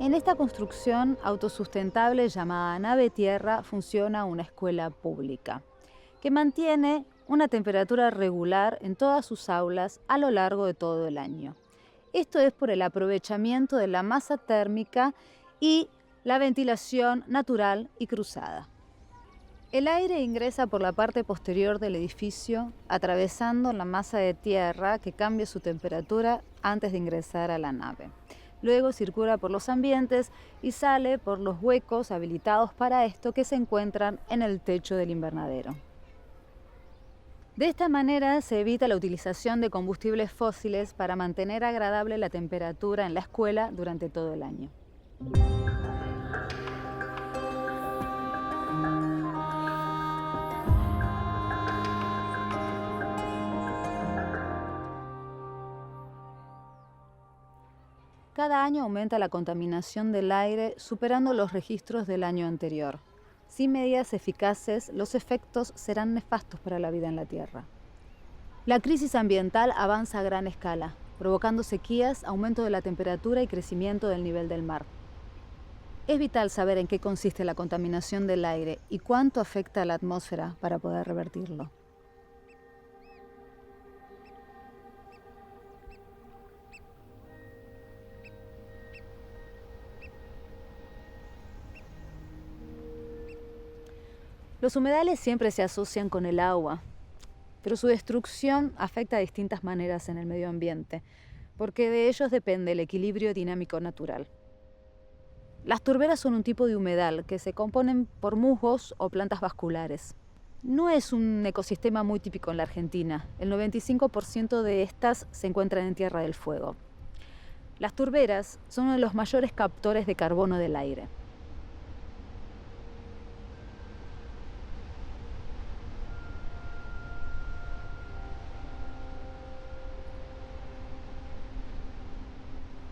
En esta construcción autosustentable llamada Nave Tierra funciona una escuela pública que mantiene una temperatura regular en todas sus aulas a lo largo de todo el año. Esto es por el aprovechamiento de la masa térmica y la ventilación natural y cruzada. El aire ingresa por la parte posterior del edificio, atravesando la masa de tierra que cambia su temperatura antes de ingresar a la nave. Luego circula por los ambientes y sale por los huecos habilitados para esto que se encuentran en el techo del invernadero. De esta manera se evita la utilización de combustibles fósiles para mantener agradable la temperatura en la escuela durante todo el año. Cada año aumenta la contaminación del aire, superando los registros del año anterior. Sin medidas eficaces, los efectos serán nefastos para la vida en la Tierra. La crisis ambiental avanza a gran escala, provocando sequías, aumento de la temperatura y crecimiento del nivel del mar. Es vital saber en qué consiste la contaminación del aire y cuánto afecta a la atmósfera para poder revertirlo. Los humedales siempre se asocian con el agua, pero su destrucción afecta de distintas maneras en el medio ambiente, porque de ellos depende el equilibrio dinámico natural. Las turberas son un tipo de humedal que se componen por musgos o plantas vasculares. No es un ecosistema muy típico en la Argentina. El 95% de estas se encuentran en Tierra del Fuego. Las turberas son uno de los mayores captores de carbono del aire.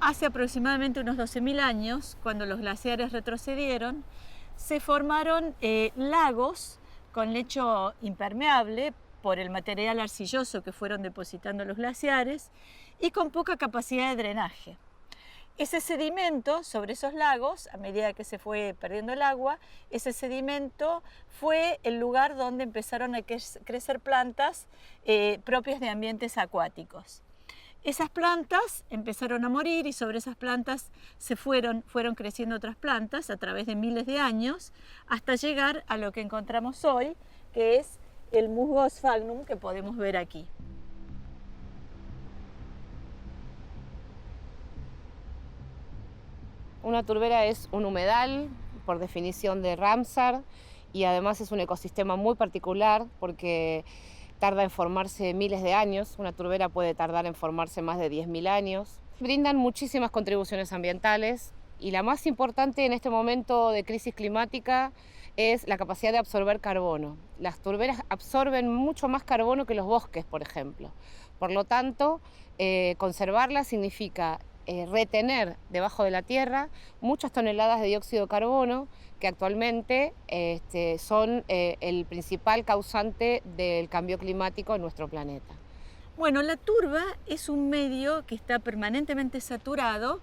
Hace aproximadamente unos 12.000 años, cuando los glaciares retrocedieron, se formaron lagos con lecho impermeable por el material arcilloso que fueron depositando los glaciares y con poca capacidad de drenaje. Ese sedimento sobre esos lagos, a medida que se fue perdiendo el agua, ese sedimento fue el lugar donde empezaron a crecer plantas propias de ambientes acuáticos. Esas plantas empezaron a morir y sobre esas plantas fueron creciendo otras plantas a través de miles de años hasta llegar a lo que encontramos hoy, que es el musgo sphagnum que podemos ver aquí. Una turbera es un humedal, por definición de Ramsar, y además es un ecosistema muy particular porque tarda en formarse miles de años. Una turbera puede tardar en formarse más de 10.000 años. Brindan muchísimas contribuciones ambientales y la más importante en este momento de crisis climática es la capacidad de absorber carbono. Las turberas absorben mucho más carbono que los bosques, por ejemplo. Por lo tanto, conservarlas significa retener debajo de la tierra muchas toneladas de dióxido de carbono que actualmente son el principal causante del cambio climático en nuestro planeta. Bueno, la turba es un medio que está permanentemente saturado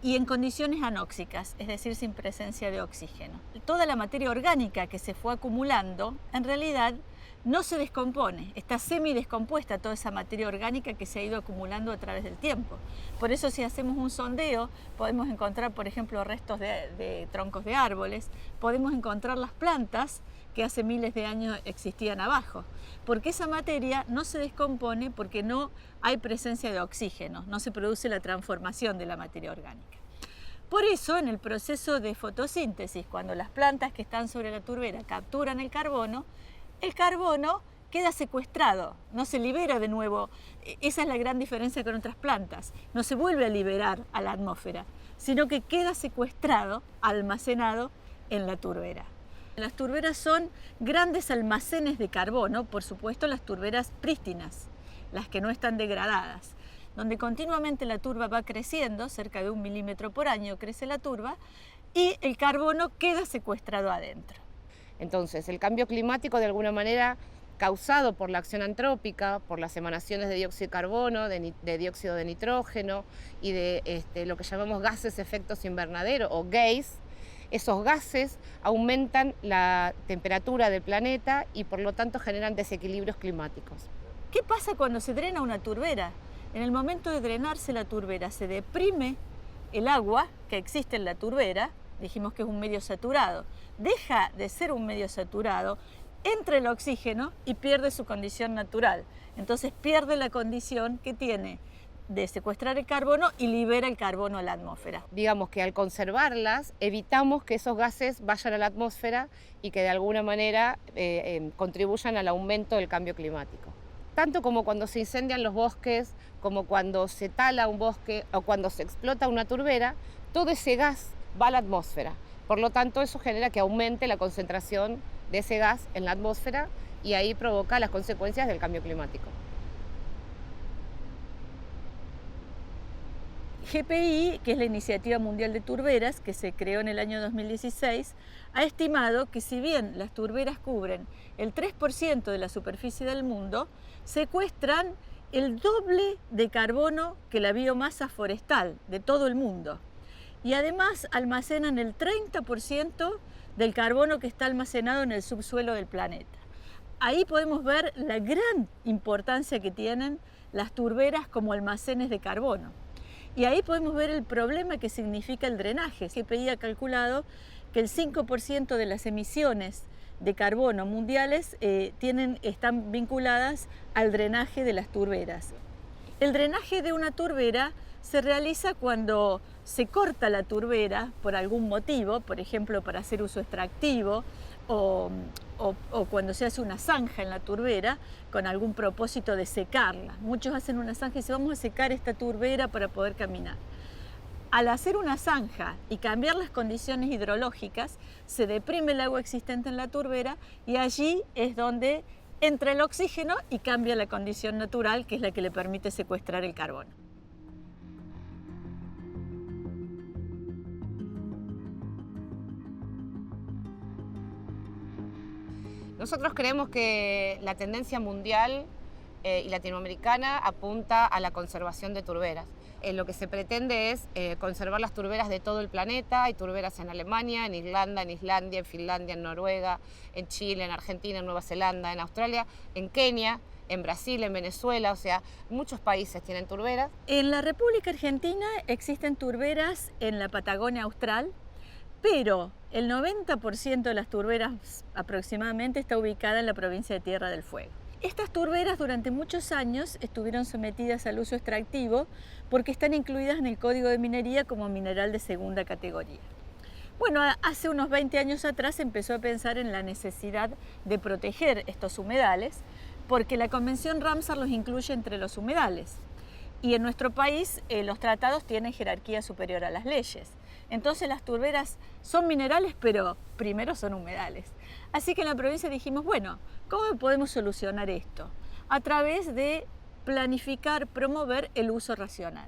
y en condiciones anóxicas, es decir, sin presencia de oxígeno. Toda la materia orgánica que se fue acumulando, en realidad, no se descompone, está semidescompuesta toda esa materia orgánica que se ha ido acumulando a través del tiempo. Por eso si hacemos un sondeo podemos encontrar, por ejemplo, restos de troncos de árboles, podemos encontrar las plantas que hace miles de años existían abajo, porque esa materia no se descompone porque no hay presencia de oxígeno, no se produce la transformación de la materia orgánica. Por eso, en el proceso de fotosíntesis, cuando las plantas que están sobre la turbera capturan el carbono queda secuestrado, no se libera de nuevo. Esa es la gran diferencia con otras plantas. No se vuelve a liberar a la atmósfera, sino que queda secuestrado, almacenado en la turbera. Las turberas son grandes almacenes de carbono, por supuesto las turberas prístinas, las que no están degradadas, donde continuamente la turba va creciendo, cerca de 1 milímetro por año crece la turba, y el carbono queda secuestrado adentro. Entonces, el cambio climático de alguna manera causado por la acción antrópica, por las emanaciones de dióxido de carbono, de dióxido de nitrógeno y de lo que llamamos gases efectos invernadero o GAES. Esos gases aumentan la temperatura del planeta y por lo tanto generan desequilibrios climáticos. ¿Qué pasa cuando se drena una turbera? En el momento de drenarse la turbera se deprime el agua que existe en la turbera, dijimos que es un medio saturado, deja de ser un medio saturado, entra el oxígeno y pierde su condición natural. Entonces pierde la condición que tiene de secuestrar el carbono y libera el carbono a la atmósfera. Digamos que al conservarlas evitamos que esos gases vayan a la atmósfera y que de alguna manera contribuyan al aumento del cambio climático. Tanto como cuando se incendian los bosques, como cuando se tala un bosque o cuando se explota una turbera, todo ese gas va a la atmósfera. Por lo tanto, eso genera que aumente la concentración de ese gas en la atmósfera y ahí provoca las consecuencias del cambio climático. GPI, que es la Iniciativa Mundial de Turberas, que se creó en el año 2016, ha estimado que si bien las turberas cubren el 3% de la superficie del mundo, secuestran el doble de carbono que la biomasa forestal de todo el mundo. Y además almacenan el 30% del carbono que está almacenado en el subsuelo del planeta. Ahí podemos ver la gran importancia que tienen las turberas como almacenes de carbono. Y ahí podemos ver el problema que significa el drenaje. GPI ha calculado que el 5% de las emisiones de carbono mundiales están vinculadas al drenaje de las turberas. El drenaje de una turbera se realiza cuando se corta la turbera por algún motivo, por ejemplo para hacer uso extractivo, o cuando se hace una zanja en la turbera con algún propósito de secarla. Muchos hacen una zanja y dicen, vamos a secar esta turbera para poder caminar. Al hacer una zanja y cambiar las condiciones hidrológicas, se deprime el agua existente en la turbera y allí es donde entra el oxígeno y cambia la condición natural, que es la que le permite secuestrar el carbono. Nosotros creemos que la tendencia mundial y latinoamericana apunta a la conservación de turberas. Lo que se pretende es conservar las turberas de todo el planeta. Hay turberas en Alemania, en Irlanda, en Islandia, en Finlandia, en Noruega, en Chile, en Argentina, en Nueva Zelanda, en Australia, en Kenia, en Brasil, en Venezuela, o sea, muchos países tienen turberas. En la República Argentina existen turberas en la Patagonia Austral, pero el 90% de las turberas aproximadamente está ubicada en la provincia de Tierra del Fuego. Estas turberas durante muchos años estuvieron sometidas al uso extractivo porque están incluidas en el Código de Minería como mineral de segunda categoría. Bueno, hace unos 20 años atrás se empezó a pensar en la necesidad de proteger estos humedales porque la Convención Ramsar los incluye entre los humedales. Y en nuestro país los tratados tienen jerarquía superior a las leyes. Entonces las turberas son minerales, pero primero son humedales. Así que en la provincia dijimos, bueno, ¿cómo podemos solucionar esto? A través de planificar, promover el uso racional.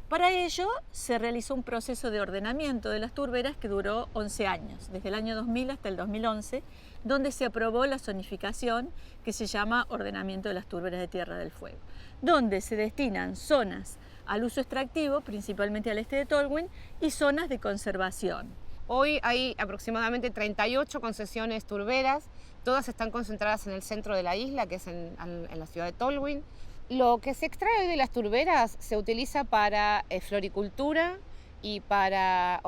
Para ello se realizó un proceso de ordenamiento de las turberas que duró 11 años, desde el año 2000 hasta el 2011, donde se aprobó la zonificación que se llama Ordenamiento de las Turberas de Tierra del Fuego, donde se destinan zonas al uso extractivo, principalmente al este de Tolwyn, y zonas de conservación. Hoy hay aproximadamente 38 concesiones turberas, todas están concentradas en el centro de la isla, que es en la ciudad de Tolwyn. Lo que se extrae hoy de las turberas se utiliza para floricultura y para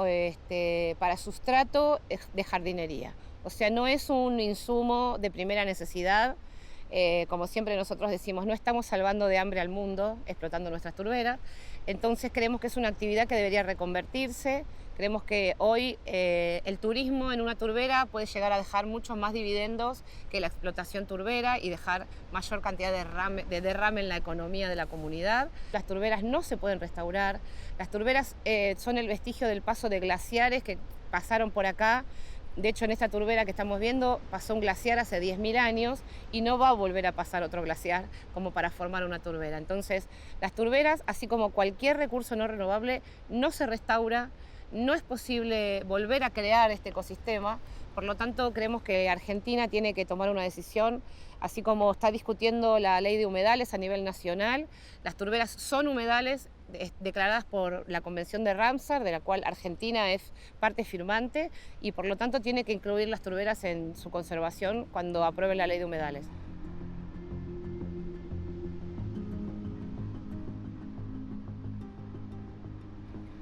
sustrato de jardinería. O sea, no es un insumo de primera necesidad. Como siempre nosotros decimos, no estamos salvando de hambre al mundo explotando nuestras turberas. Entonces creemos que es una actividad que debería reconvertirse. Creemos que hoy el turismo en una turbera puede llegar a dejar muchos más dividendos que la explotación turbera y dejar mayor cantidad de derrame en la economía de la comunidad. Las turberas no se pueden restaurar. Las turberas son el vestigio del paso de glaciares que pasaron por acá. De hecho, en esta turbera que estamos viendo pasó un glaciar hace 10.000 años y no va a volver a pasar otro glaciar como para formar una turbera. Entonces, las turberas, así como cualquier recurso no renovable, no se restaura. No es posible volver a crear este ecosistema Por lo tanto, creemos que Argentina tiene que tomar una decisión, así como está discutiendo la ley de humedales a nivel nacional. Las turberas son humedales declaradas por la Convención de Ramsar, de la cual Argentina es parte firmante, y por lo tanto tiene que incluir las turberas en su conservación cuando apruebe la ley de humedales.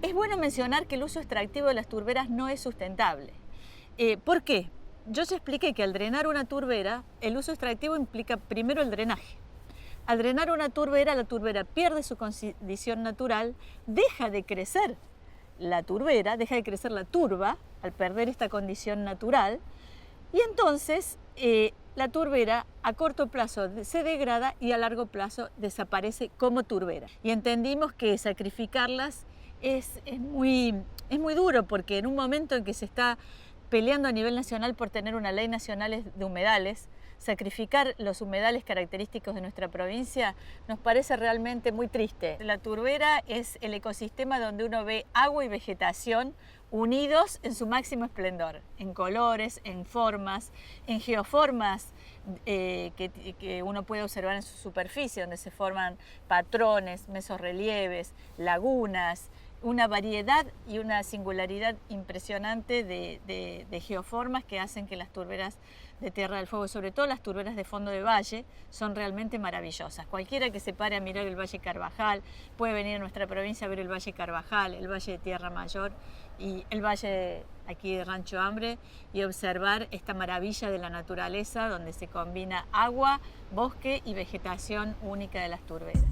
Es bueno mencionar que el uso extractivo de las turberas no es sustentable. ¿Por qué? Yo ya expliqué que al drenar una turbera, el uso extractivo implica primero el drenaje. Al drenar una turbera, la turbera pierde su condición natural, deja de crecer la turbera, deja de crecer la turba al perder esta condición natural, y entonces la turbera a corto plazo se degrada y a largo plazo desaparece como turbera. Y entendimos que sacrificarlas es muy duro, porque en un momento en que se está peleando a nivel nacional por tener una ley nacional de humedales, sacrificar los humedales característicos de nuestra provincia nos parece realmente muy triste. La turbera es el ecosistema donde uno ve agua y vegetación unidos en su máximo esplendor, en colores, en formas, en geoformas que uno puede observar en su superficie, donde se forman patrones, mesorrelieves, lagunas, una variedad y una singularidad impresionante de geoformas que hacen que las turberas de Tierra del Fuego, sobre todo las turberas de fondo de valle, son realmente maravillosas. Cualquiera que se pare a mirar el Valle Carvajal puede venir a nuestra provincia a ver el Valle Carvajal, el Valle de Tierra Mayor y el Valle aquí de Rancho Hambre, y observar esta maravilla de la naturaleza donde se combina agua, bosque y vegetación única de las turberas.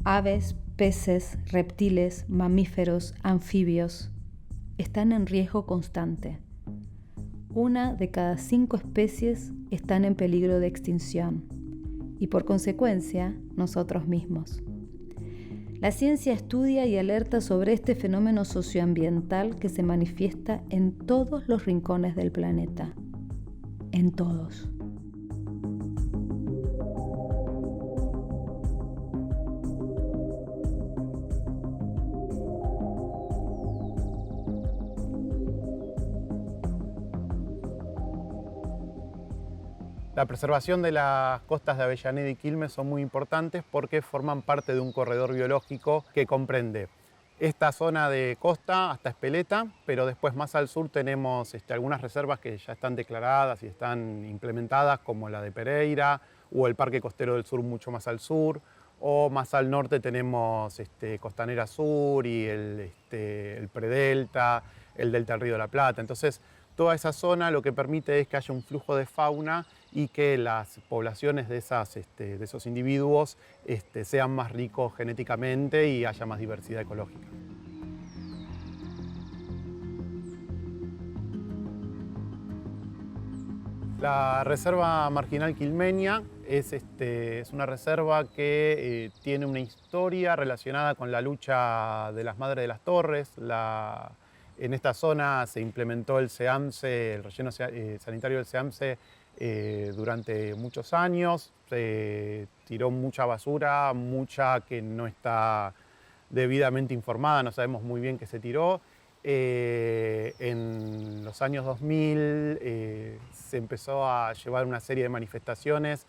Aves, peces, reptiles, mamíferos, anfibios están en riesgo constante. 1 de cada 5 especies están en peligro de extinción y por consecuencia nosotros mismos. La ciencia estudia y alerta sobre este fenómeno socioambiental que se manifiesta en todos los rincones del planeta, en todos. La preservación de las costas de Avellaneda y Quilmes son muy importantes porque forman parte de un corredor biológico que comprende esta zona de costa hasta Espeleta, pero después más al sur tenemos algunas reservas que ya están declaradas y están implementadas, como la de Pereira o el Parque Costero del Sur mucho más al sur, o más al norte tenemos Costanera Sur y el Predelta, el Delta del Río de la Plata. Entonces, toda esa zona lo que permite es que haya un flujo de fauna y que las poblaciones de esos individuos sean más ricos genéticamente y haya más diversidad ecológica. La Reserva Marginal Quilmeña es una reserva que tiene una historia relacionada con la lucha de las Madres de las Torres. En esta zona se implementó el SEAMSE, el relleno sanitario del SEAMSE, durante muchos años. Se tiró mucha basura, mucha que no está debidamente informada, no sabemos muy bien qué se tiró. En los años 2000 se empezó a llevar una serie de manifestaciones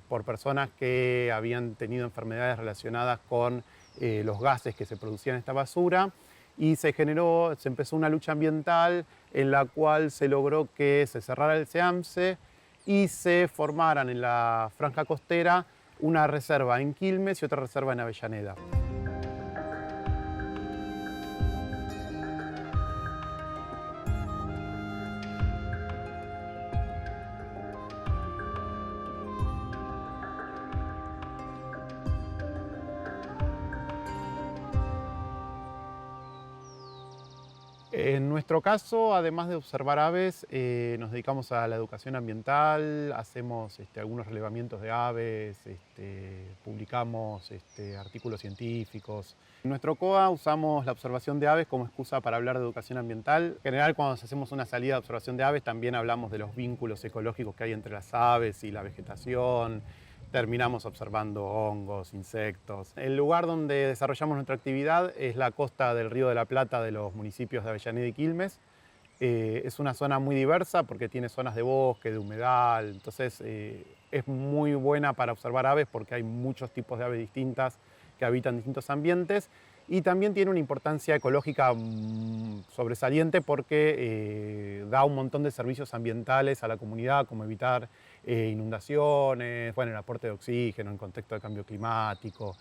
por personas que habían tenido enfermedades relacionadas con los gases que se producían en esta basura, y se empezó una lucha ambiental en la cual se logró que se cerrara el SEAMSE y se formaran en la franja costera una reserva en Quilmes y otra reserva en Avellaneda. En nuestro caso, además de observar aves, nos dedicamos a la educación ambiental, hacemos algunos relevamientos de aves, publicamos artículos científicos. En nuestro COA usamos la observación de aves como excusa para hablar de educación ambiental. En general, cuando hacemos una salida de observación de aves, también hablamos de los vínculos ecológicos que hay entre las aves y la vegetación. Terminamos observando hongos, insectos. El lugar donde desarrollamos nuestra actividad es la costa del Río de la Plata de los municipios de Avellaneda y Quilmes. Es una zona muy diversa porque tiene zonas de bosque, de humedal, entonces es muy buena para observar aves porque hay muchos tipos de aves distintas que habitan distintos ambientes y también tiene una importancia ecológica sobresaliente porque da un montón de servicios ambientales a la comunidad, como evitar inundaciones, bueno, el aporte de oxígeno en contexto de cambio climático,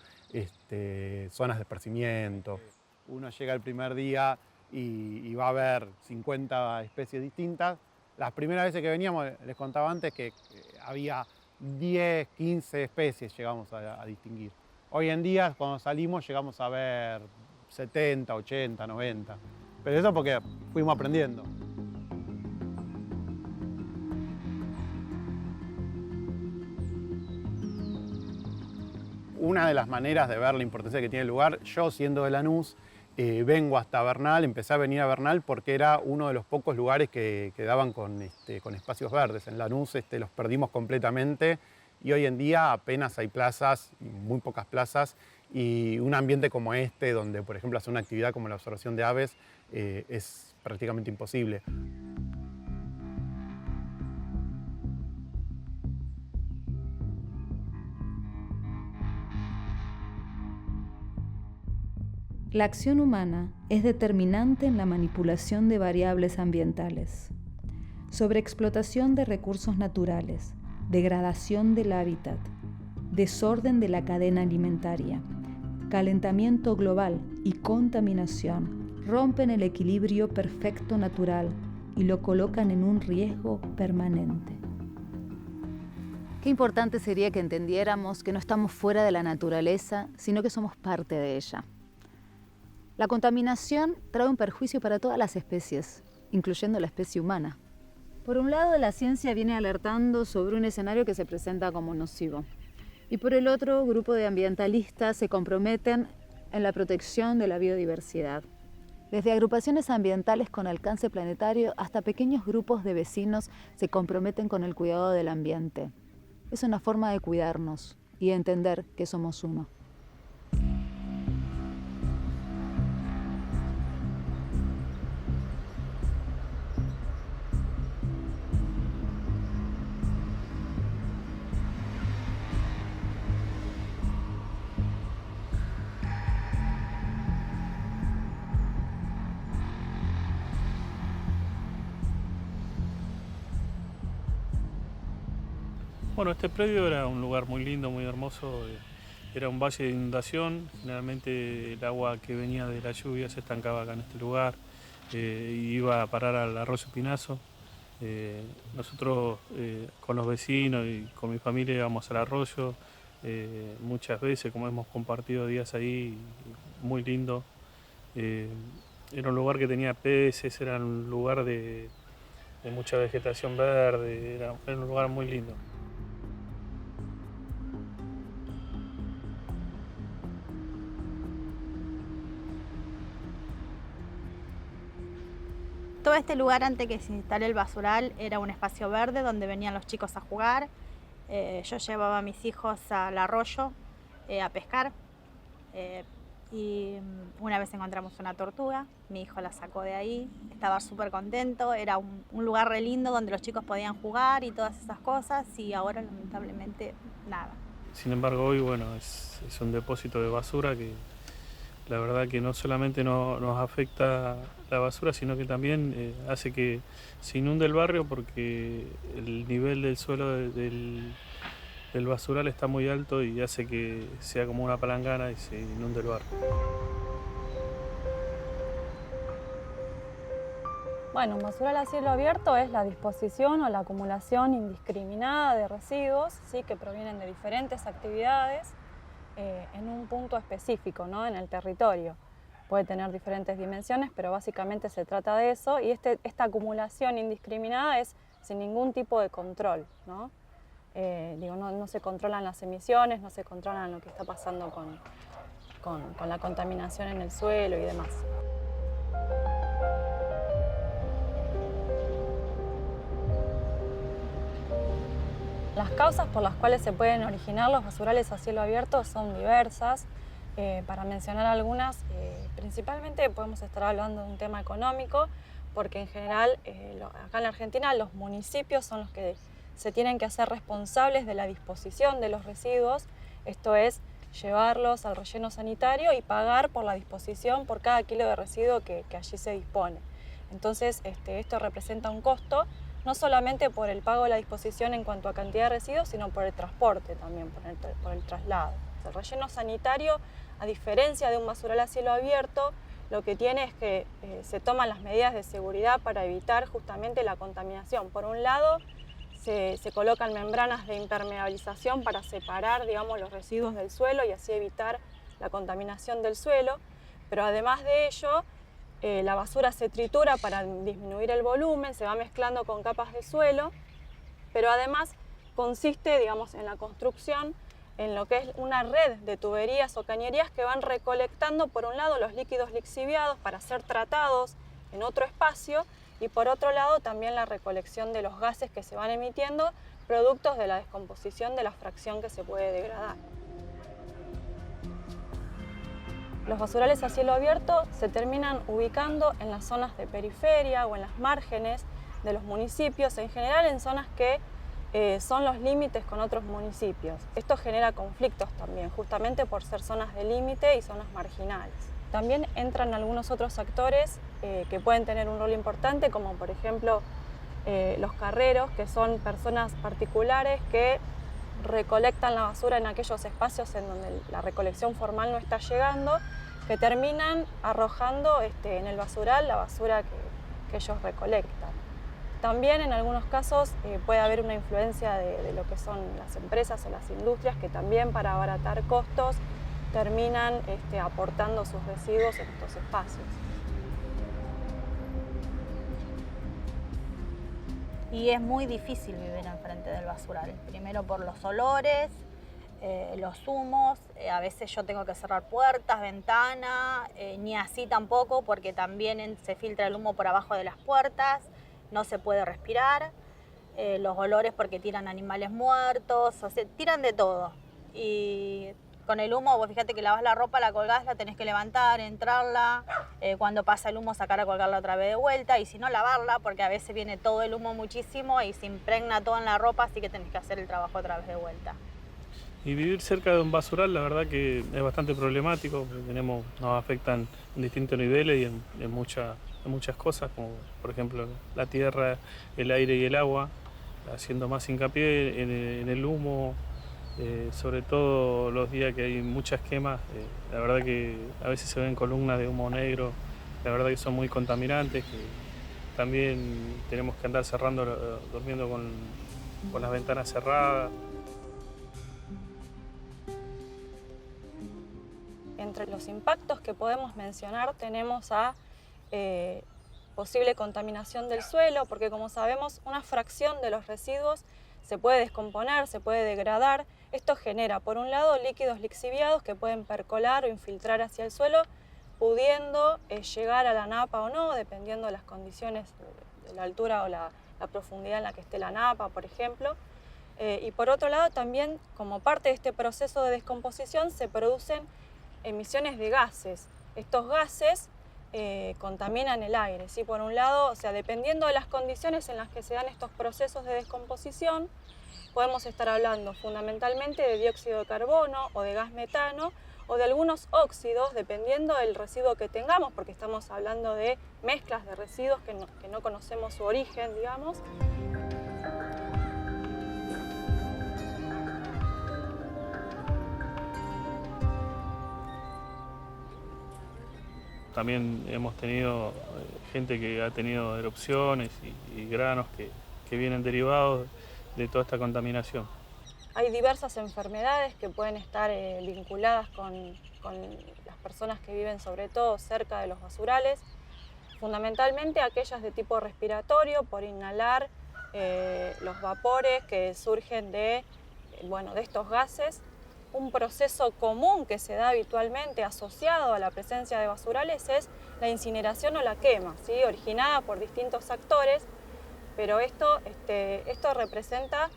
zonas de esparcimiento. Uno llega el primer día y va a ver 50 especies distintas. Las primeras veces que veníamos, les contaba antes que había 10, 15 especies llegamos a distinguir. Hoy en día, cuando salimos, llegamos a ver 70, 80, 90. Pero eso porque fuimos aprendiendo. Una de las maneras de ver la importancia que tiene el lugar, yo siendo de Lanús, vengo hasta Bernal, empecé a venir a Bernal porque era uno de los pocos lugares que daban con espacios verdes. En Lanús los perdimos completamente y hoy en día apenas hay plazas, muy pocas plazas, y un ambiente como este, donde por ejemplo hacer una actividad como la observación de aves, es prácticamente imposible. La acción humana es determinante en la manipulación de variables ambientales. Sobreexplotación de recursos naturales, degradación del hábitat, desorden de la cadena alimentaria, calentamiento global y contaminación rompen el equilibrio perfecto natural y lo colocan en un riesgo permanente. Qué importante sería que entendiéramos que no estamos fuera de la naturaleza, sino que somos parte de ella. La contaminación trae un perjuicio para todas las especies, incluyendo la especie humana. Por un lado, la ciencia viene alertando sobre un escenario que se presenta como nocivo. Y por el otro, grupo de ambientalistas se comprometen en la protección de la biodiversidad. Desde agrupaciones ambientales con alcance planetario hasta pequeños grupos de vecinos se comprometen con el cuidado del ambiente. Es una forma de cuidarnos y de entender que somos uno. Bueno, este predio era un lugar muy lindo, muy hermoso. Era un valle de inundación. Generalmente el agua que venía de la lluvia se estancaba acá en este lugar y iba a parar al arroyo Pinazo. Nosotros con los vecinos y con mi familia íbamos al arroyo muchas veces, como hemos compartido días ahí, muy lindo. Era un lugar que tenía peces, era un lugar de mucha vegetación verde, era un lugar muy lindo. Todo este lugar, antes que se instale el basural, era un espacio verde donde venían los chicos a jugar. Yo llevaba a mis hijos al arroyo a pescar y una vez encontramos una tortuga, mi hijo la sacó de ahí, estaba súper contento, era un lugar re lindo donde los chicos podían jugar y todas esas cosas, y ahora lamentablemente nada. Sin embargo, hoy bueno, es un depósito de basura que la verdad que no solamente nos afecta la basura, sino que también hace que se inunde el barrio porque el nivel del suelo del basural está muy alto y hace que sea como una palangana y se inunde el barrio. Bueno, un basural a cielo abierto es la disposición o la acumulación indiscriminada de residuos, ¿sí?, que provienen de diferentes actividades en un punto específico, ¿no?, en el territorio. puede tener diferentes dimensiones, pero básicamente se trata de eso, y esta acumulación indiscriminada es sin ningún tipo de control, ¿no? No se controlan las emisiones, no se controlan lo que está pasando con la contaminación en el suelo y demás. Las causas por las cuales se pueden originar los basurales a cielo abierto son diversas. Para mencionar algunas, principalmente podemos estar hablando de un tema económico, porque en general acá en la Argentina los municipios son los que se tienen que hacer responsables de la disposición de los residuos, esto es, llevarlos al relleno sanitario y pagar por la disposición por cada kilo de residuo que allí se dispone. Entonces esto representa un costo, no solamente por el pago de la disposición en cuanto a cantidad de residuos, sino por el transporte también, por el traslado. El relleno sanitario, a diferencia de un basural a cielo abierto, lo que tiene es que se toman las medidas de seguridad para evitar justamente la contaminación. Por un lado, se colocan membranas de impermeabilización para separar, digamos, los residuos del suelo y así evitar la contaminación del suelo, pero además de ello, la basura se tritura para disminuir el volumen, se va mezclando con capas de suelo, pero además consiste, digamos, en la construcción, en lo que es una red de tuberías o cañerías que van recolectando, por un lado, los líquidos lixiviados para ser tratados en otro espacio y por otro lado también la recolección de los gases que se van emitiendo, productos de la descomposición de la fracción que se puede degradar. Los basurales a cielo abierto se terminan ubicando en las zonas de periferia o en las márgenes de los municipios, en general en zonas que son los límites con otros municipios. Esto genera conflictos también, justamente por ser zonas de límite y zonas marginales. También entran algunos otros actores que pueden tener un rol importante, como por ejemplo los carreros, que son personas particulares que recolectan la basura en aquellos espacios en donde la recolección formal no está llegando, que terminan arrojando en el basural la basura que ellos recolectan. También en algunos casos puede haber una influencia de lo que son las empresas o las industrias que también para abaratar costos terminan aportando sus residuos en estos espacios. Y es muy difícil vivir enfrente del basural. Primero por los olores, los humos, a veces yo tengo que cerrar puertas, ventanas, ni así tampoco porque también se filtra el humo por abajo de las puertas, no se puede respirar, los olores porque tiran animales muertos, o sea, tiran de todo. Y con el humo, vos fíjate que lavas la ropa, la colgás, la tenés que levantar, entrarla, cuando pasa el humo sacar a colgarla otra vez de vuelta y si no lavarla porque a veces viene todo el humo muchísimo y se impregna todo en la ropa, así que tenés que hacer el trabajo otra vez de vuelta. Y vivir cerca de un basural la verdad que es bastante problemático, nos afectan en distintos niveles y en muchas cosas, como por ejemplo la tierra, el aire y el agua, haciendo más hincapié en el humo. Sobre todo los días que hay muchas quemas, la verdad que a veces se ven columnas de humo negro, la verdad que son muy contaminantes, que también tenemos que andar durmiendo con las ventanas cerradas. Entre los impactos que podemos mencionar tenemos a posible contaminación del suelo, porque como sabemos una fracción de los residuos se puede descomponer, se puede degradar. Esto genera, por un lado, líquidos lixiviados que pueden percolar o infiltrar hacia el suelo, pudiendo llegar a la napa o no, dependiendo de las condiciones de la altura o la profundidad en la que esté la napa, por ejemplo. Y por otro lado, también, como parte de este proceso de descomposición, se producen emisiones de gases. Estos gases contaminan el aire, ¿sí? Por un lado, o sea, dependiendo de las condiciones en las que se dan estos procesos de descomposición, podemos estar hablando fundamentalmente de dióxido de carbono o de gas metano o de algunos óxidos, dependiendo del residuo que tengamos, porque estamos hablando de mezclas de residuos que no conocemos su origen, digamos. También hemos tenido gente que ha tenido erupciones y granos que vienen derivados de toda esta contaminación. Hay diversas enfermedades que pueden estar vinculadas con las personas que viven sobre todo cerca de los basurales, fundamentalmente aquellas de tipo respiratorio, por inhalar los vapores que surgen de estos gases. Un proceso común que se da habitualmente asociado a la presencia de basurales es la incineración o la quema, ¿sí? Originada por distintos actores, pero esto representa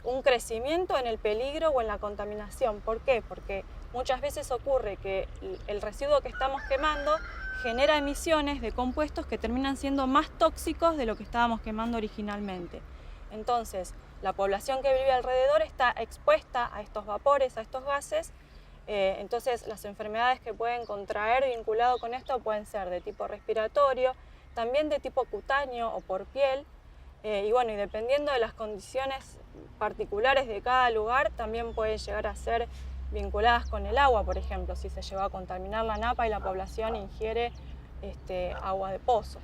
un crecimiento en el peligro o en la contaminación. ¿Por qué? Porque muchas veces ocurre que el residuo que estamos quemando genera emisiones de compuestos que terminan siendo más tóxicos de lo que estábamos quemando originalmente. Entonces, la población que vive alrededor está expuesta a estos vapores, a estos gases, entonces las enfermedades que pueden contraer vinculado con esto pueden ser de tipo respiratorio, también de tipo cutáneo o por piel, y dependiendo de las condiciones particulares de cada lugar, también pueden llegar a ser vinculadas con el agua, por ejemplo, si se llegó a contaminar la napa y la población ingiere agua de pozo.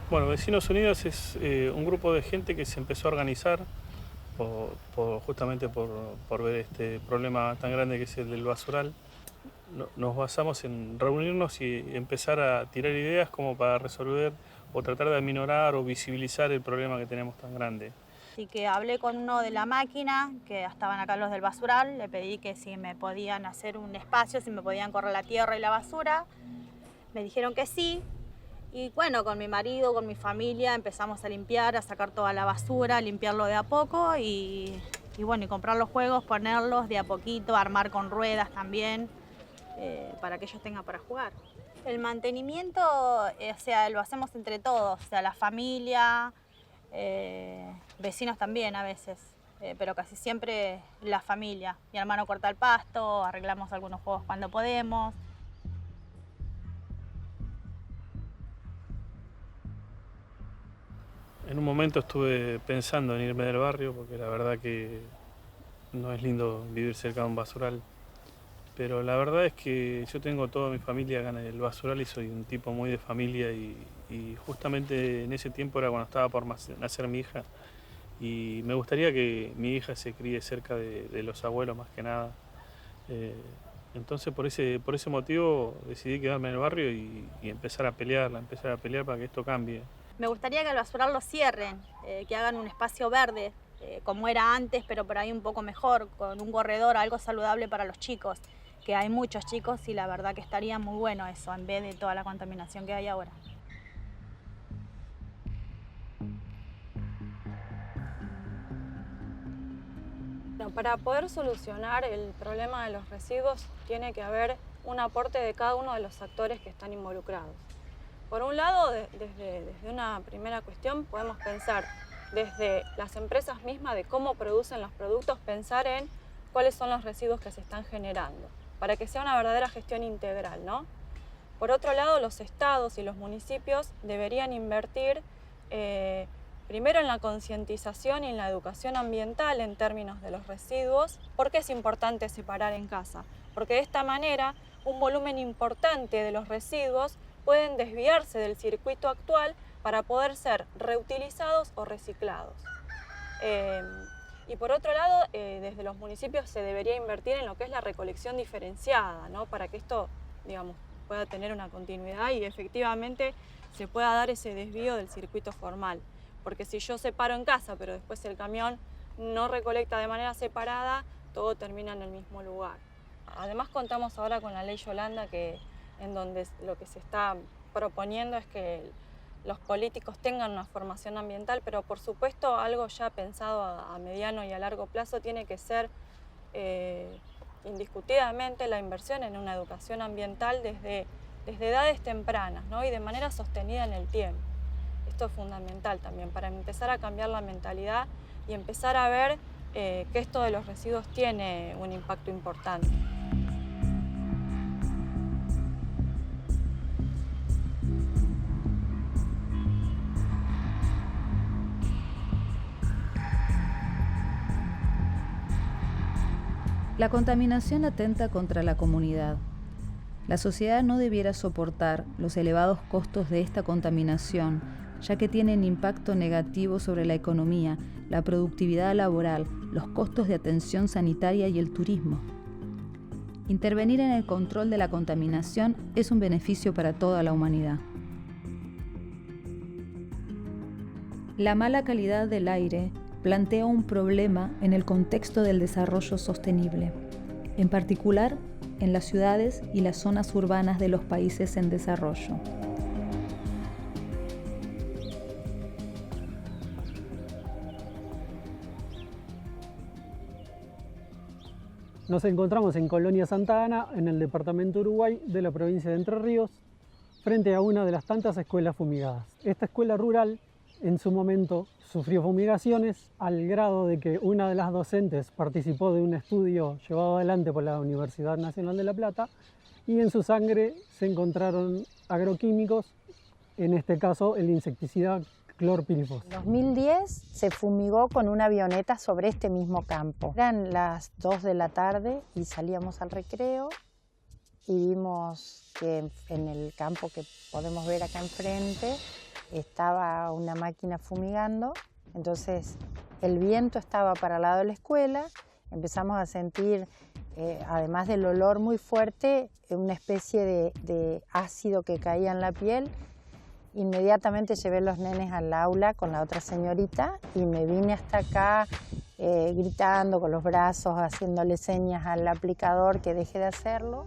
Bueno, Vecinos Unidos es un grupo de gente que se empezó a organizar justamente por ver este problema tan grande que es el del basural. Nos basamos en reunirnos y empezar a tirar ideas como para resolver o tratar de aminorar o visibilizar el problema que tenemos tan grande. Así que hablé con uno de la máquina, que estaban acá los del basural, le pedí que si me podían hacer un espacio, si me podían correr la tierra y la basura. Me dijeron que sí. Y bueno, con mi marido, con mi familia, empezamos a limpiar, a sacar toda la basura, a limpiarlo de a poco y comprar los juegos, ponerlos de a poquito, armar con ruedas también, para que ellos tengan para jugar. El mantenimiento, lo hacemos entre todos, la familia, vecinos también a veces, pero casi siempre la familia. Mi hermano corta el pasto, arreglamos algunos juegos cuando podemos. En un momento estuve pensando en irme del barrio porque la verdad que no es lindo vivir cerca de un basural. Pero la verdad es que yo tengo toda mi familia acá en el basural y soy un tipo muy de familia y justamente en ese tiempo era cuando estaba por nacer mi hija y me gustaría que mi hija se críe cerca de los abuelos más que nada. Entonces por ese motivo decidí quedarme en el barrio y empezar a pelear para que esto cambie. Me gustaría que el basural lo cierren, que hagan un espacio verde, como era antes, pero por ahí un poco mejor, con un corredor, algo saludable para los chicos, que hay muchos chicos y la verdad que estaría muy bueno eso, en vez de toda la contaminación que hay ahora. Para poder solucionar el problema de los residuos tiene que haber un aporte de cada uno de los actores que están involucrados. Por un lado, desde una primera cuestión, podemos pensar desde las empresas mismas de cómo producen los productos, pensar en cuáles son los residuos que se están generando, para que sea una verdadera gestión integral, ¿no? Por otro lado, los estados y los municipios deberían invertir primero en la concientización y en la educación ambiental en términos de los residuos. ¿Por qué es importante separar en casa? Porque de esta manera un volumen importante de los residuos pueden desviarse del circuito actual para poder ser reutilizados o reciclados. Y por otro lado, desde los municipios se debería invertir en lo que es la recolección diferenciada, ¿no? Para que esto, pueda tener una continuidad y efectivamente se pueda dar ese desvío del circuito formal. Porque si yo separo en casa, pero después el camión no recolecta de manera separada, todo termina en el mismo lugar. Además contamos ahora con la ley Yolanda, en donde lo que se está proponiendo es que los políticos tengan una formación ambiental, pero por supuesto algo ya pensado a mediano y a largo plazo tiene que ser indiscutidamente la inversión en una educación ambiental desde edades tempranas, ¿no? Y de manera sostenida en el tiempo. Esto es fundamental también para empezar a cambiar la mentalidad y empezar a ver que esto de los residuos tiene un impacto importante. La contaminación atenta contra la comunidad. La sociedad no debiera soportar los elevados costos de esta contaminación, ya que tienen impacto negativo sobre la economía, la productividad laboral, los costos de atención sanitaria y el turismo. Intervenir en el control de la contaminación es un beneficio para toda la humanidad. La mala calidad del aire plantea un problema en el contexto del desarrollo sostenible, en particular en las ciudades y las zonas urbanas de los países en desarrollo. Nos encontramos en Colonia Santa Ana, en el departamento Uruguay de la provincia de Entre Ríos, frente a una de las tantas escuelas fumigadas. Esta escuela rural, en su momento, sufrió fumigaciones al grado de que una de las docentes participó de un estudio llevado adelante por la Universidad Nacional de La Plata y en su sangre se encontraron agroquímicos, en este caso el insecticida clorpirifos. En 2010 se fumigó con una avioneta sobre este mismo campo. Eran las 2 de la tarde y salíamos al recreo y vimos que en el campo que podemos ver acá enfrente estaba una máquina fumigando. Entonces el viento estaba para el lado de la escuela, empezamos a sentir, además del olor muy fuerte, una especie de ácido que caía en la piel. Inmediatamente llevé los nenes al aula con la otra señorita y me vine hasta acá gritando con los brazos, haciéndole señas al aplicador que deje de hacerlo.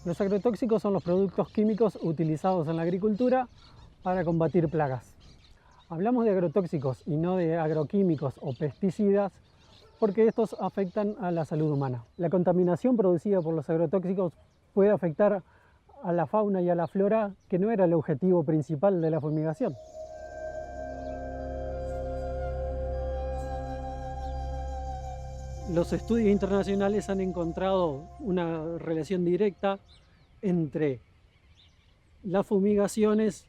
Los agrotóxicos son los productos químicos utilizados en la agricultura para combatir plagas. Hablamos de agrotóxicos y no de agroquímicos o pesticidas porque estos afectan a la salud humana. La contaminación producida por los agrotóxicos puede afectar a la fauna y a la flora, que no era el objetivo principal de la fumigación. Los estudios internacionales han encontrado una relación directa entre las fumigaciones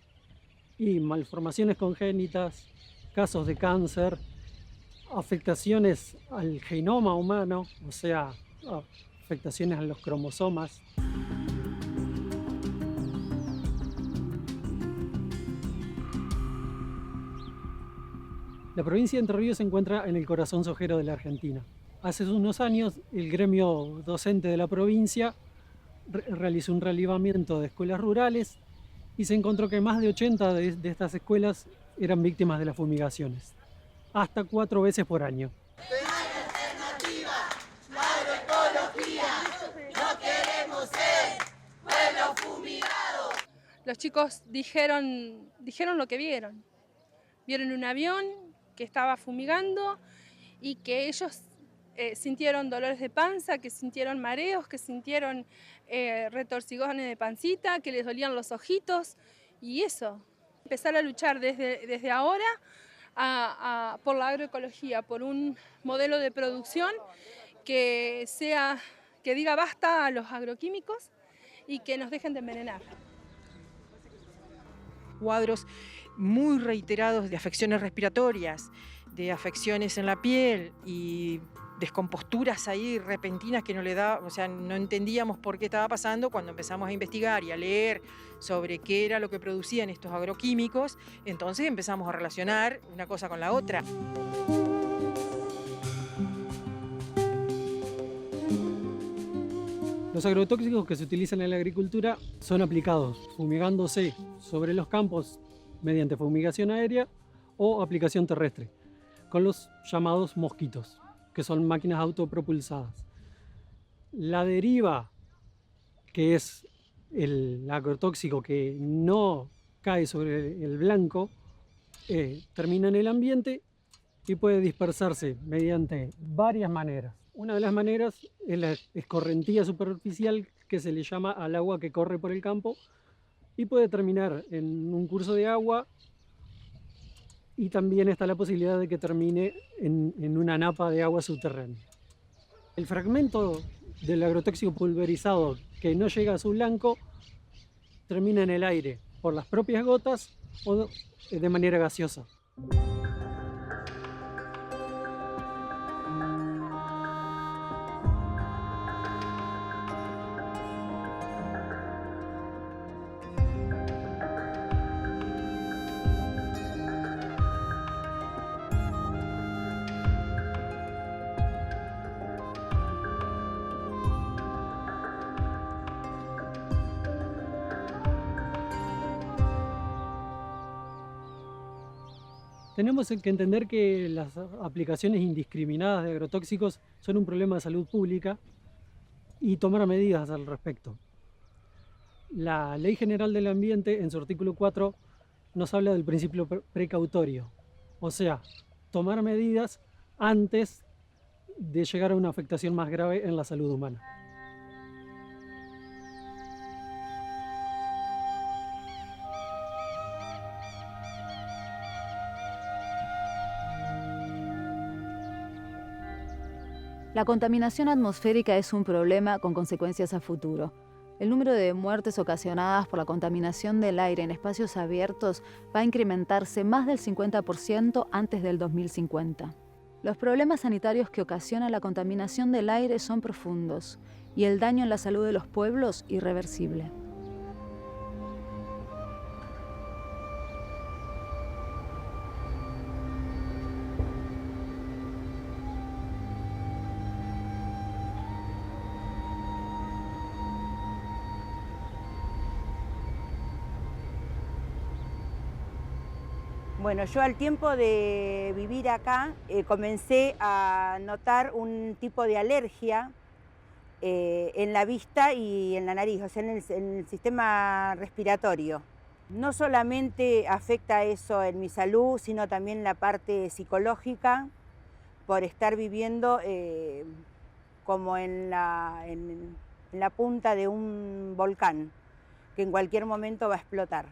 y malformaciones congénitas, casos de cáncer, afectaciones al genoma humano, o sea, afectaciones a los cromosomas. La provincia de Entre Ríos se encuentra en el corazón sojero de la Argentina. Hace unos años, el gremio docente de la provincia realizó un relevamiento de escuelas rurales y se encontró que más de 80 de estas escuelas eran víctimas de las fumigaciones, hasta 4 veces por año. Los chicos dijeron lo que vieron. Vieron un avión que estaba fumigando y que ellos sintieron dolores de panza, que sintieron mareos, que sintieron retorcijones de pancita, que les dolían los ojitos y eso. Empezar a luchar desde ahora por la agroecología, por un modelo de producción que diga basta a los agroquímicos y que nos dejen de envenenar. Cuadros muy reiterados de afecciones respiratorias, de afecciones en la piel y descomposturas ahí repentinas que no entendíamos por qué estaba pasando. Cuando empezamos a investigar y a leer sobre qué era lo que producían estos agroquímicos, entonces empezamos a relacionar una cosa con la otra. Los agrotóxicos que se utilizan en la agricultura son aplicados fumigándose sobre los campos mediante fumigación aérea o aplicación terrestre, con los llamados mosquitos, que son máquinas autopropulsadas. La deriva, que es el agrotóxico que no cae sobre el blanco, termina en el ambiente y puede dispersarse mediante varias maneras. Una de las maneras es la escorrentía superficial, que se le llama al agua que corre por el campo, y puede terminar en un curso de agua, y también está la posibilidad de que termine en una napa de agua subterránea. El fragmento del agrotóxico pulverizado que no llega a su blanco termina en el aire por las propias gotas de manera gaseosa. Tenemos que entender que las aplicaciones indiscriminadas de agrotóxicos son un problema de salud pública y tomar medidas al respecto. La Ley General del Ambiente, en su artículo 4, nos habla del principio precautorio, o sea, tomar medidas antes de llegar a una afectación más grave en la salud humana. La contaminación atmosférica es un problema con consecuencias a futuro. El número de muertes ocasionadas por la contaminación del aire en espacios abiertos va a incrementarse más del 50% antes del 2050. Los problemas sanitarios que ocasiona la contaminación del aire son profundos y el daño en la salud de los pueblos irreversible. Bueno, yo al tiempo de vivir acá comencé a notar un tipo de alergia en la vista y en la nariz, o sea, en el sistema respiratorio. No solamente afecta eso en mi salud, sino también la parte psicológica, por estar viviendo como en la punta de un volcán, que en cualquier momento va a explotar.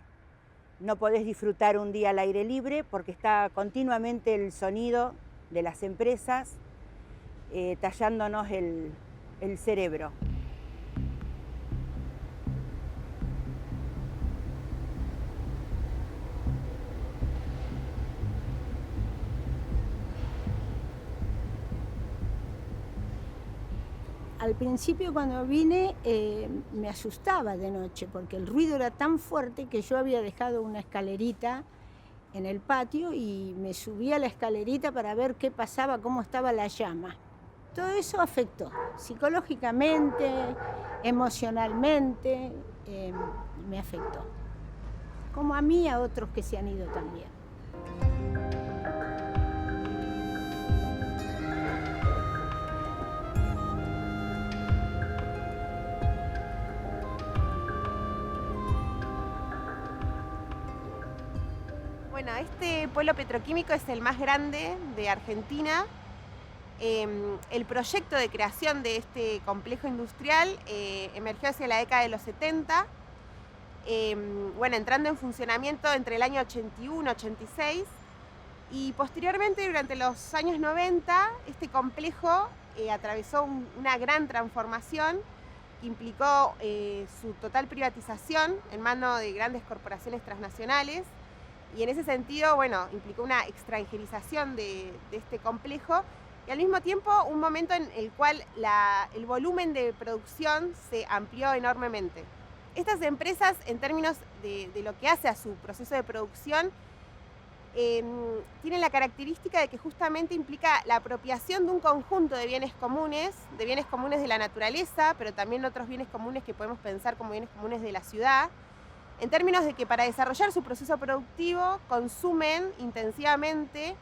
No podés disfrutar un día al aire libre porque está continuamente el sonido de las empresas tallándonos el cerebro. Al principio cuando vine me asustaba de noche porque el ruido era tan fuerte que yo había dejado una escalerita en el patio y me subí a la escalerita para ver qué pasaba, cómo estaba la llama. Todo eso afectó psicológicamente, emocionalmente, me afectó. Como a mí y a otros que se han ido también. Bueno, este polo petroquímico es el más grande de Argentina. El proyecto de creación de este complejo industrial emergió hacia la década de los 70, bueno, entrando en funcionamiento entre el año 81-86 y posteriormente durante los años 90 este complejo atravesó una gran transformación que implicó su total privatización en manos de grandes corporaciones transnacionales. Y en ese sentido, bueno, implicó una extranjerización de este complejo y al mismo tiempo un momento en el cual el volumen de producción se amplió enormemente. Estas empresas, en términos de lo que hace a su proceso de producción, tienen la característica de que justamente implica la apropiación de un conjunto de bienes comunes de la naturaleza, pero también otros bienes comunes que podemos pensar como bienes comunes de la ciudad, en términos de que para desarrollar su proceso productivo consumen intensivamente,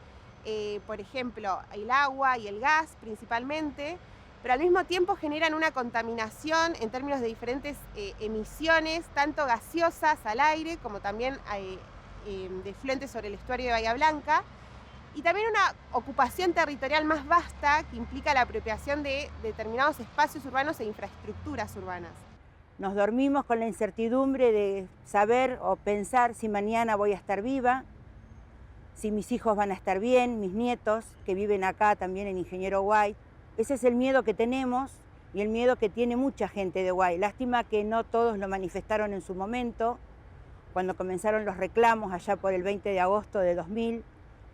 por ejemplo, el agua y el gas principalmente, pero al mismo tiempo generan una contaminación en términos de diferentes emisiones, tanto gaseosas al aire como también de fluentes sobre el estuario de Bahía Blanca, y también una ocupación territorial más vasta que implica la apropiación de determinados espacios urbanos e infraestructuras urbanas. Nos dormimos con la incertidumbre de saber o pensar si mañana voy a estar viva, si mis hijos van a estar bien, mis nietos que viven acá también en Ingeniero White. Ese es el miedo que tenemos y el miedo que tiene mucha gente de White. Lástima que no todos lo manifestaron en su momento cuando comenzaron los reclamos allá por el 20 de agosto de 2000,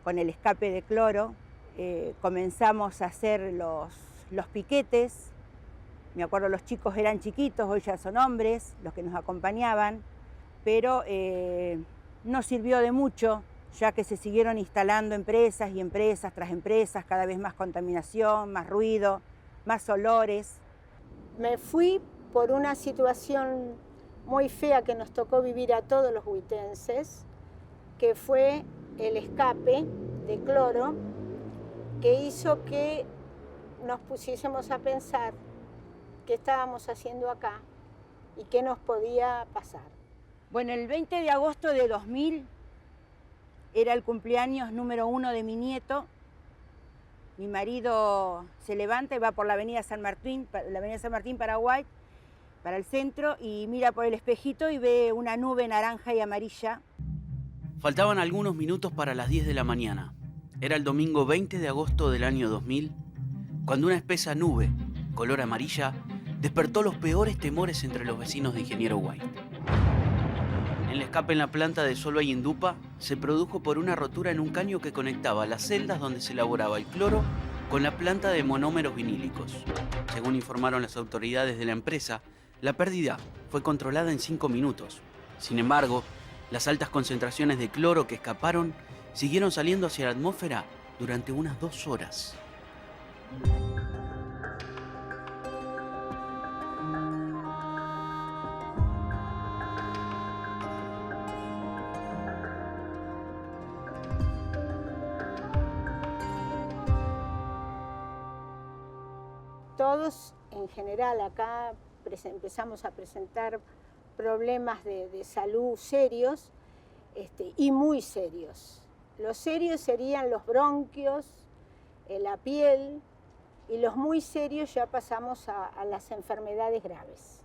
con el escape de cloro, comenzamos a hacer los piquetes. Me acuerdo, los chicos eran chiquitos, hoy ya son hombres, los que nos acompañaban, pero no sirvió de mucho, ya que se siguieron instalando empresas y empresas tras empresas, cada vez más contaminación, más ruido, más olores. Me fui por una situación muy fea que nos tocó vivir a todos los huitenses, que fue el escape de cloro, que hizo que nos pusiésemos a pensar qué estábamos haciendo acá y qué nos podía pasar. Bueno, el 20 de agosto de 2000 era el cumpleaños número 1 de mi nieto. Mi marido se levanta y va por la avenida San Martín, Paraguay, para el centro, y mira por el espejito y ve una nube naranja y amarilla. Faltaban algunos minutos para las 10 de la mañana. Era el domingo 20 de agosto del año 2000, cuando una espesa nube, color amarilla, despertó los peores temores entre los vecinos de Ingeniero White. El escape en la planta de Solvay Indupa se produjo por una rotura en un caño que conectaba las celdas donde se elaboraba el cloro con la planta de monómeros vinílicos. Según informaron las autoridades de la empresa, la pérdida fue controlada en 5 minutos. Sin embargo, las altas concentraciones de cloro que escaparon siguieron saliendo hacia la atmósfera durante unas 2 horas. Todos en general acá empezamos a presentar problemas de salud serios y muy serios. Los serios serían los bronquios, la piel, y los muy serios ya pasamos a las enfermedades graves.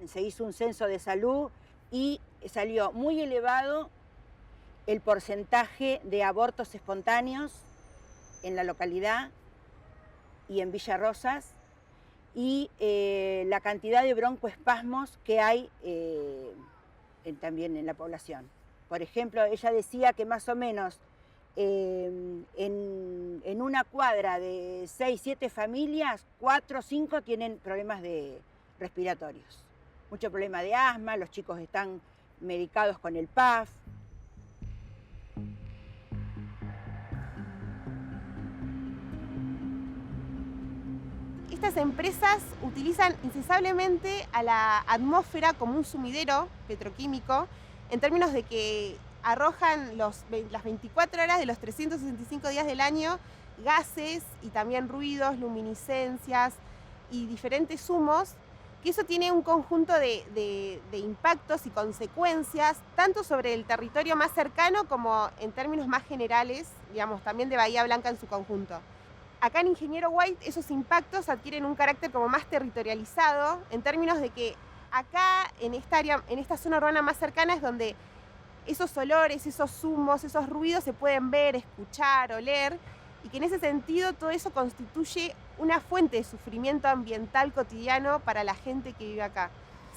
Se hizo un censo de salud y salió muy elevado el porcentaje de abortos espontáneos en la localidad y en Villa Rosas, y la cantidad de broncoespasmos que hay también en la población. Por ejemplo, ella decía que más o menos en una cuadra de 6, 7 familias, 4 o 5 tienen problemas respiratorios. Mucho problema de asma, los chicos están medicados con el PAF. Estas empresas utilizan incansablemente a la atmósfera como un sumidero petroquímico, en términos de que arrojan las 24 horas de los 365 días del año gases y también ruidos, luminiscencias y diferentes humos, que eso tiene un conjunto de impactos y consecuencias, tanto sobre el territorio más cercano como en términos más generales, digamos, también de Bahía Blanca en su conjunto. Acá en Ingeniero White esos impactos adquieren un carácter como más territorializado, en términos de que acá, en esta área, en esta zona urbana más cercana, es donde esos olores, esos humos, esos ruidos se pueden ver, escuchar, oler, y que en ese sentido todo eso constituye una fuente de sufrimiento ambiental cotidiano para la gente que vive acá.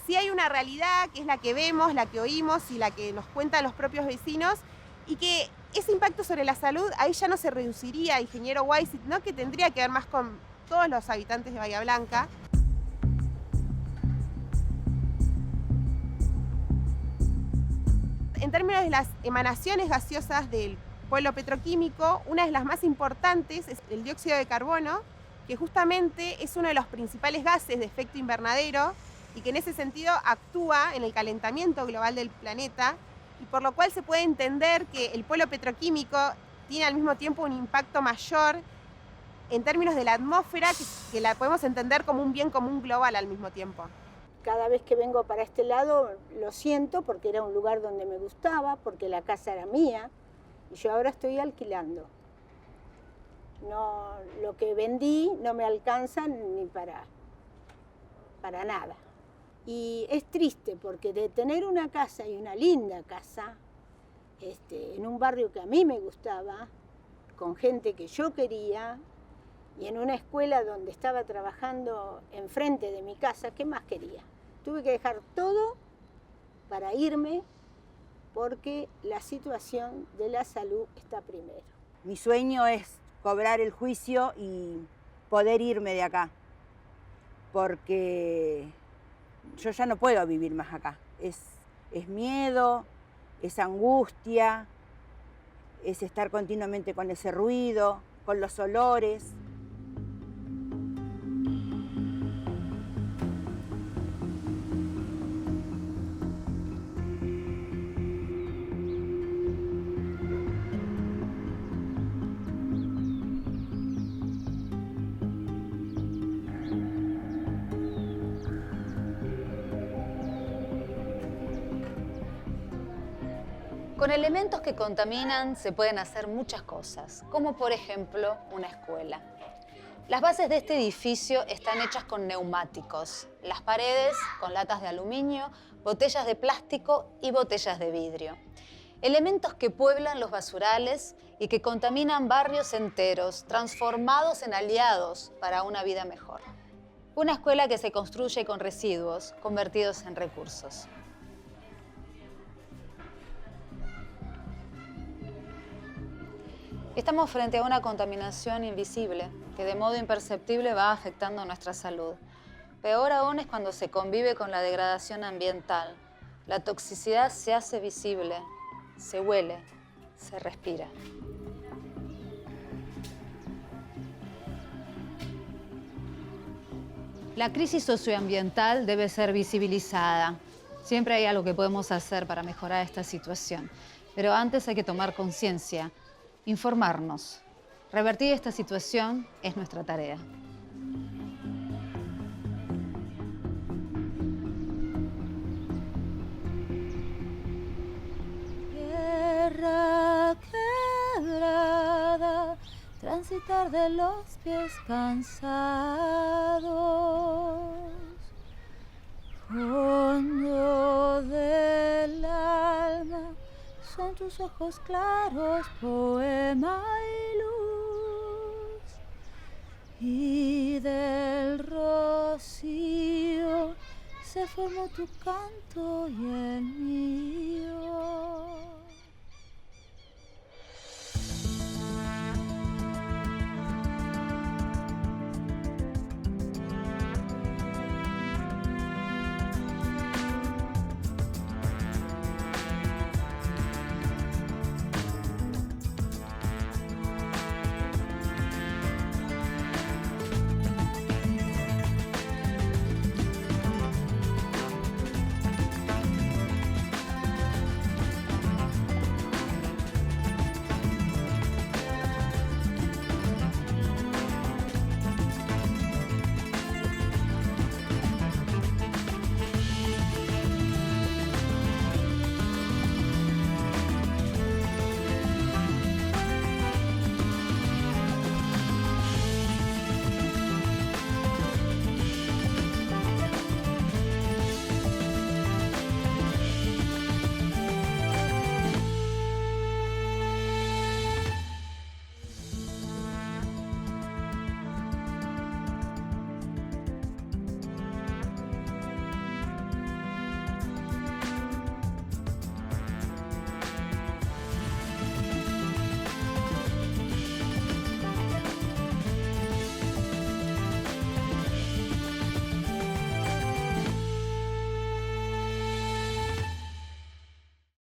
Sí hay una realidad que es la que vemos, la que oímos y la que nos cuentan los propios vecinos, y que ese impacto sobre la salud ahí ya no se reduciría a Ingeniero White, sino que tendría que ver más con todos los habitantes de Bahía Blanca. En términos de las emanaciones gaseosas del pueblo petroquímico, una de las más importantes es el dióxido de carbono, que justamente es uno de los principales gases de efecto invernadero y que en ese sentido actúa en el calentamiento global del planeta, y por lo cual se puede entender que el pueblo petroquímico tiene al mismo tiempo un impacto mayor en términos de la atmósfera, que la podemos entender como un bien común global al mismo tiempo. Cada vez que vengo para este lado lo siento, porque era un lugar donde me gustaba, porque la casa era mía, y yo ahora estoy alquilando. No, lo que vendí no me alcanza ni para nada. Y es triste porque de tener una casa, y una linda casa, en un barrio que a mí me gustaba, con gente que yo quería, y en una escuela donde estaba trabajando enfrente de mi casa, ¿qué más quería? Tuve que dejar todo para irme porque la situación de la salud está primero. Mi sueño es cobrar el juicio y poder irme de acá, porque yo ya no puedo vivir más acá. Es miedo, es angustia, es estar continuamente con ese ruido, con los olores. Con elementos que contaminan se pueden hacer muchas cosas, como por ejemplo una escuela. Las bases de este edificio están hechas con neumáticos, las paredes con latas de aluminio, botellas de plástico y botellas de vidrio. Elementos que pueblan los basurales y que contaminan barrios enteros, transformados en aliados para una vida mejor. Una escuela que se construye con residuos convertidos en recursos. Estamos frente a una contaminación invisible que de modo imperceptible va afectando nuestra salud. Peor aún es cuando se convive con la degradación ambiental. La toxicidad se hace visible, se huele, se respira. La crisis socioambiental debe ser visibilizada. Siempre hay algo que podemos hacer para mejorar esta situación. Pero antes hay que tomar conciencia, informarnos. Revertir esta situación es nuestra tarea. Tierra quebrada, transitar de los pies cansados, fondo del alma. Son tus ojos claros, poema y luz, y del rocío se formó tu canto y el mío.